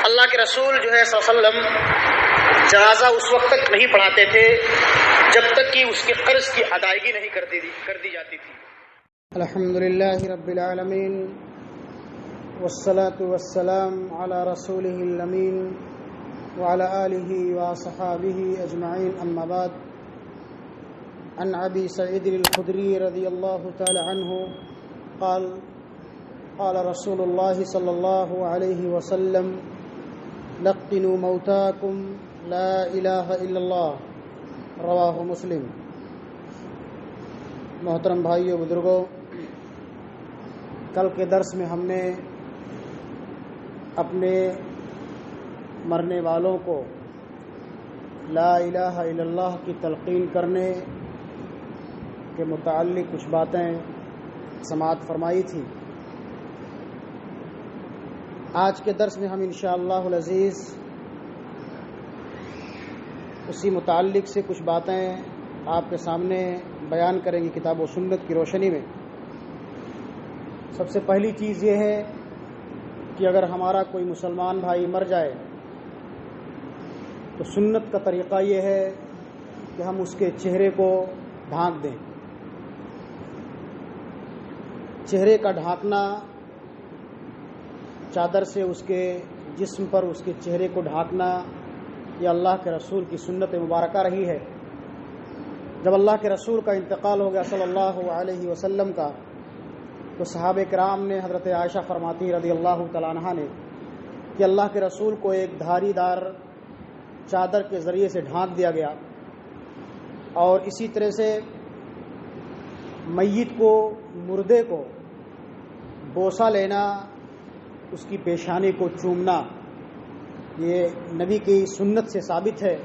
اللہ کے رسول جو ہے صلی اللہ علیہ وسلم جنازہ اس وقت تک نہیں پڑھاتے تھے جب تک کہ اس کے قرض کی ادائیگی نہیں کر دی جاتی تھی۔ الحمدللہ رب العالمین والصلاة والسلام علی رسولہ الامین وعلی آلہ وصحابہ اجمعین، اما بعد۔ عن ابی سعید الخدری رضی اللہ تعالی عنہ قال قال رسول اللہ صلی اللہ علیہ وسلم لقنوا موتاکم لا الہ الا اللہ، رواہ مسلم۔ محترم بھائیو بزرگوں، کل کے درس میں ہم نے اپنے مرنے والوں کو لا الہ الا اللہ کی تلقین کرنے کے متعلق کچھ باتیں سماعت فرمائی تھی۔ آج کے درس میں ہم انشاءاللہ العزیز اسی متعلق سے کچھ باتیں آپ کے سامنے بیان کریں گے کتاب و سنت کی روشنی میں۔ سب سے پہلی چیز یہ ہے کہ اگر ہمارا کوئی مسلمان بھائی مر جائے تو سنت کا طریقہ یہ ہے کہ ہم اس کے چہرے کو ڈھانک دیں۔ چہرے کا ڈھانکنا، چادر سے اس کے جسم پر اس کے چہرے کو ڈھانکنا، یہ اللہ کے رسول کی سنت مبارکہ رہی ہے۔ جب اللہ کے رسول کا انتقال ہو گیا صلی اللہ علیہ وسلم کا، تو صحابہ کرام نے، حضرت عائشہ فرماتی رضی اللہ تعالیٰ عنہا نے، کہ اللہ کے رسول کو ایک دھاری دار چادر کے ذریعے سے ڈھانک دیا گیا، اور اسی طرح سے میت کو، مردے کو بوسہ لینا، اس کی پیشانی کو چومنا، یہ نبی کی سنت سے ثابت ہے۔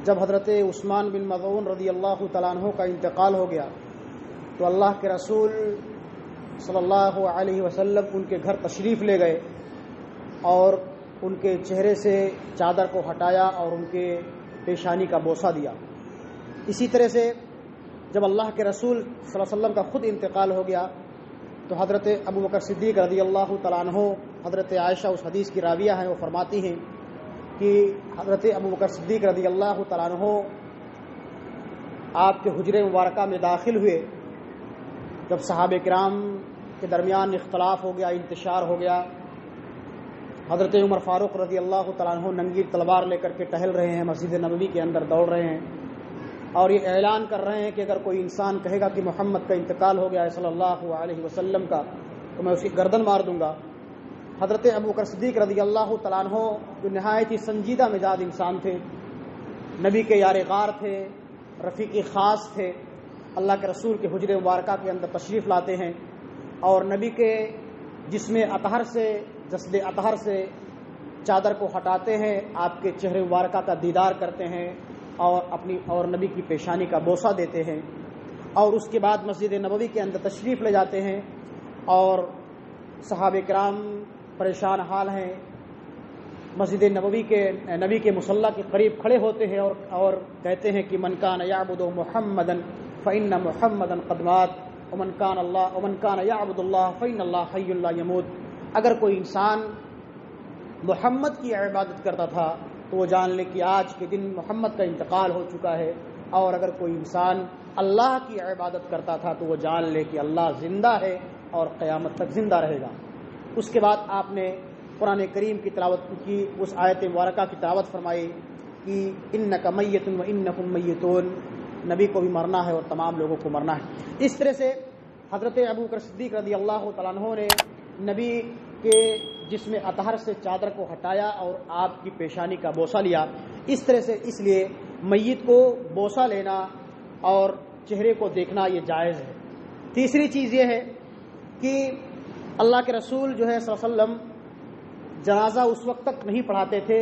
جب حضرت عثمان بن مظعون رضی اللہ تعالیٰ عنہ کا انتقال ہو گیا تو اللہ کے رسول صلی اللہ علیہ وسلم ان کے گھر تشریف لے گئے اور ان کے چہرے سے چادر کو ہٹایا اور ان کے پیشانی کا بوسہ دیا۔ اسی طرح سے جب اللہ کے رسول صلی اللہ علیہ وسلم کا خود انتقال ہو گیا تو حضرت ابو بکر صدیق رضی اللہ تعالیٰ عنہ، حضرت عائشہ اس حدیث کی راویہ ہیں، وہ فرماتی ہیں کہ حضرت ابو بکر صدیق رضی اللہ تعالیٰ عنہ آپ کے حجرے مبارکہ میں داخل ہوئے جب صحابہ کرام کے درمیان اختلاف ہو گیا، انتشار ہو گیا۔ حضرت عمر فاروق رضی اللہ تعالیٰ عنہ ننگی تلوار لے کر کے ٹہل رہے ہیں، مسجد نبوی کے اندر دوڑ رہے ہیں اور یہ اعلان کر رہے ہیں کہ اگر کوئی انسان کہے گا کہ محمد کا انتقال ہو گیا ہے صلی اللہ علیہ وسلم کا، تو میں اس کی گردن مار دوں گا۔ حضرت ابو بکر صدیق رضی اللہ تعالیٰ عنہ جو نہایت ہی سنجیدہ مزاج انسان تھے، نبی کے یار غار تھے، رفیق خاص تھے، اللہ کے رسول کے حجر مبارکہ کے اندر تشریف لاتے ہیں اور نبی کے جسم اطہر سے، جسد اطہر سے چادر کو ہٹاتے ہیں، آپ کے چہرے مبارکہ کا دیدار کرتے ہیں اور نبی کی پیشانی کا بوسہ دیتے ہیں، اور اس کے بعد مسجد نبوی کے اندر تشریف لے جاتے ہیں اور صحابہ کرام پریشان حال ہیں، مسجد نبوی کے نبی کے مصلی کے قریب کھڑے ہوتے ہیں اور کہتے ہیں کہ من کان یعبد محمدا فإن محمدا قد مات ومن کان یعبد اللہ فإن اللہ حی لا یموت۔ اگر کوئی انسان محمد کی عبادت کرتا تھا تو وہ جان لے کہ آج کے دن محمد کا انتقال ہو چکا ہے، اور اگر کوئی انسان اللہ کی عبادت کرتا تھا تو وہ جان لے کہ اللہ زندہ ہے اور قیامت تک زندہ رہے گا۔ اس کے بعد آپ نے قرآن کریم کی تلاوت کی، اس آیت مبارکہ کی تلاوت فرمائی کہ انک میت و انکم میتون، نبی کو بھی مرنا ہے اور تمام لوگوں کو مرنا ہے۔ اس طرح سے حضرت ابو بکر صدیق رضی اللہ تعالیٰ عنہ نے نبی کے جسم اطہر سے چادر کو ہٹایا اور آپ کی پیشانی کا بوسہ لیا۔ اس طرح سے اس لیے میت کو بوسہ لینا اور چہرے کو دیکھنا یہ جائز ہے۔ تیسری چیز یہ ہے کہ اللہ کے رسول جو ہے صلی اللہ علیہ وسلم جنازہ اس وقت تک نہیں پڑھاتے تھے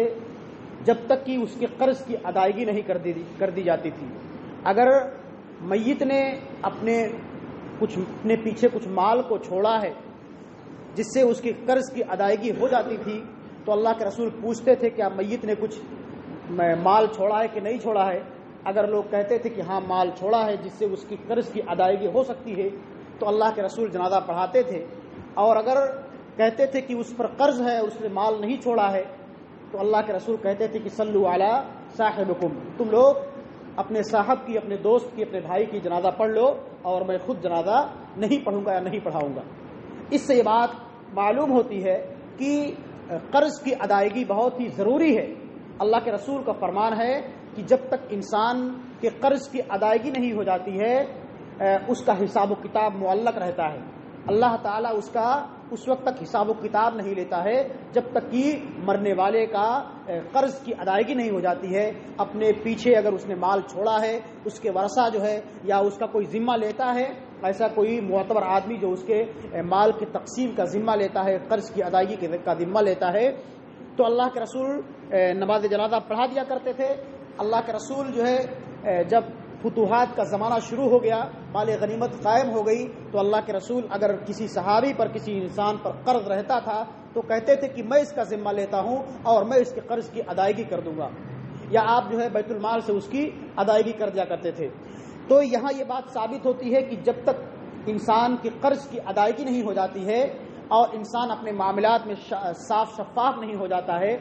جب تک کہ اس کے قرض کی ادائیگی نہیں کر دی جاتی تھی۔ اگر میت نے اپنے پیچھے کچھ مال کو چھوڑا ہے جس سے اس کی قرض کی ادائیگی ہو جاتی تھی تو اللہ کے رسول پوچھتے تھے کہ میت نے کچھ مال چھوڑا ہے کہ نہیں چھوڑا ہے۔ اگر لوگ کہتے تھے کہ ہاں مال چھوڑا ہے جس سے اس کی قرض کی ادائیگی ہو سکتی ہے تو اللہ کے رسول جنازہ پڑھاتے تھے، اور اگر کہتے تھے کہ اس پر قرض ہے، اس نے مال نہیں چھوڑا ہے، تو اللہ کے رسول کہتے تھے کہ صلو علی صاحبکم، تم لوگ اپنے صاحب کی، اپنے دوست کی، اپنے بھائی کی جنازہ پڑھ لو، اور میں خود جنازہ نہیں پڑھوں گا یا نہیں پڑھاؤں گا۔ اس سے یہ بات معلوم ہوتی ہے کہ قرض کی ادائیگی بہت ہی ضروری ہے۔ اللہ کے رسول کا فرمان ہے کہ جب تک انسان کے قرض کی ادائیگی نہیں ہو جاتی ہے اس کا حساب و کتاب معلق رہتا ہے۔ اللہ تعالیٰ اس وقت تک حساب و کتاب نہیں لیتا ہے جب تک کہ مرنے والے کا قرض کی ادائیگی نہیں ہو جاتی ہے۔ اپنے پیچھے اگر اس نے مال چھوڑا ہے، اس کے ورثہ جو ہے یا اس کا کوئی ذمہ لیتا ہے، ایسا کوئی معتبر آدمی جو اس کے مال کی تقسیم کا ذمہ لیتا ہے، قرض کی ادائیگی کا ذمہ لیتا ہے، تو اللہ کے رسول نماز جنازہ پڑھا دیا کرتے تھے۔ اللہ کے رسول جو ہے جب فتوحات کا زمانہ شروع ہو گیا، مال غنیمت قائم ہو گئی، تو اللہ کے رسول اگر کسی صحابی پر، کسی انسان پر قرض رہتا تھا تو کہتے تھے کہ میں اس کا ذمہ لیتا ہوں اور میں اس کے قرض کی ادائیگی کر دوں گا، یا آپ جو ہے بیت المال سے اس کی ادائیگی کر دیا کرتے تھے۔ تو یہاں یہ بات ثابت ہوتی ہے کہ جب تک انسان کی قرض کی ادائیگی نہیں ہو جاتی ہے اور انسان اپنے معاملات میں صاف شفاف نہیں ہو جاتا ہے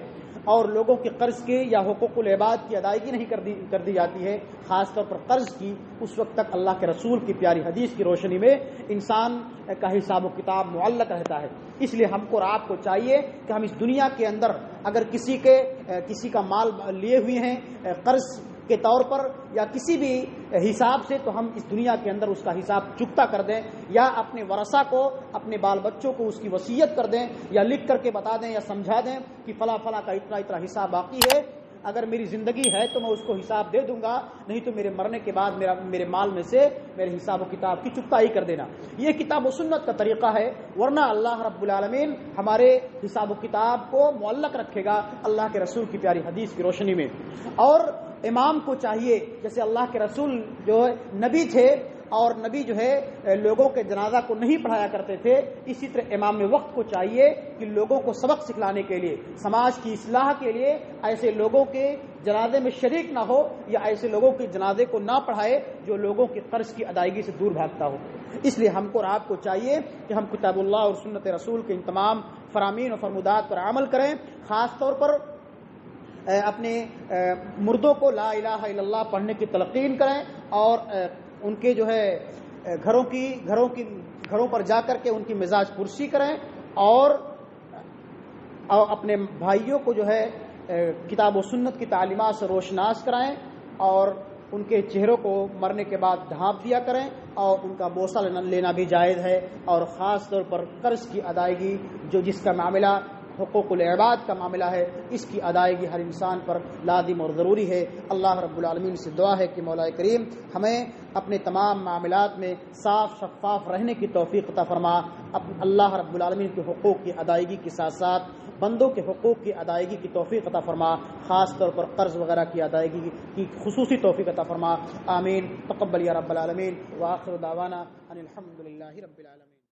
اور لوگوں کے قرض کے یا حقوق العباد کی ادائیگی نہیں کر دی جاتی ہے، خاص طور پر قرض کی، اس وقت تک اللہ کے رسول کی پیاری حدیث کی روشنی میں انسان کا حساب و کتاب معلق رہتا ہے۔ اس لیے ہم کو اور آپ کو چاہیے کہ ہم اس دنیا کے اندر اگر کسی کا مال لیے ہوئے ہیں قرض کے طور پر یا کسی بھی حساب سے، تو ہم اس دنیا کے اندر اس کا حساب چکتا کر دیں، یا اپنے ورثہ کو، اپنے بال بچوں کو اس کی وصیت کر دیں، یا لکھ کر کے بتا دیں یا سمجھا دیں کہ فلاں فلاں کا اتنا اتنا حساب باقی ہے، اگر میری زندگی ہے تو میں اس کو حساب دے دوں گا، نہیں تو میرے مرنے کے بعد میرے مال میں سے میرے حساب و کتاب کی چکتائی کر دینا۔ یہ کتاب و سنت کا طریقہ ہے، ورنہ اللہ رب العالمین ہمارے حساب و کتاب کو معلق رکھے گا اللہ کے رسول کی پیاری حدیث کی روشنی میں۔ اور امام کو چاہیے، جیسے اللہ کے رسول جو ہے نبی تھے اور نبی جو ہے لوگوں کے جنازہ کو نہیں پڑھایا کرتے تھے، اسی طرح امام وقت کو چاہیے کہ لوگوں کو سبق سکھلانے کے لیے، سماج کی اصلاح کے لیے ایسے لوگوں کے جنازے میں شریک نہ ہو یا ایسے لوگوں کے جنازے کو نہ پڑھائے جو لوگوں کے قرض کی ادائیگی سے دور بھاگتا ہو۔ اس لیے ہم کو اور آپ کو چاہیے کہ ہم کتاب اللہ اور سنت رسول کے ان تمام فرامین و فرمودات پر عمل کریں، خاص طور پر اپنے مردوں کو لا الہ الا اللہ پڑھنے کی تلقین کریں، اور ان کے جو ہے گھروں پر جا کر کے ان کی مزاج پرسی کریں، اور اپنے بھائیوں کو جو ہے کتاب و سنت کی تعلیمات سے روشناس کرائیں، اور ان کے چہروں کو مرنے کے بعد ڈھانپ دیا کریں، اور ان کا بوسہ لینا بھی جائز ہے۔ اور خاص طور پر قرض کی ادائیگی جس کا معاملہ حقوق العباد کا معاملہ ہے، اس کی ادائیگی ہر انسان پر لازم اور ضروری ہے۔ اللہ رب العالمین سے دعا ہے کہ مولا کریم ہمیں اپنے تمام معاملات میں صاف شفاف رہنے کی توفیق عطا فرما۔ اللہ رب العالمین کے حقوق کی ادائیگی کے ساتھ ساتھ بندوں کے حقوق کی ادائیگی کی توفیق عطا فرما، خاص طور پر قرض وغیرہ کی ادائیگی کی خصوصی توفیق عطا فرما۔ آمین۔ تقبل یا رب العالمین۔ وآخر دعوانا ان الحمد للہ رب العالمین۔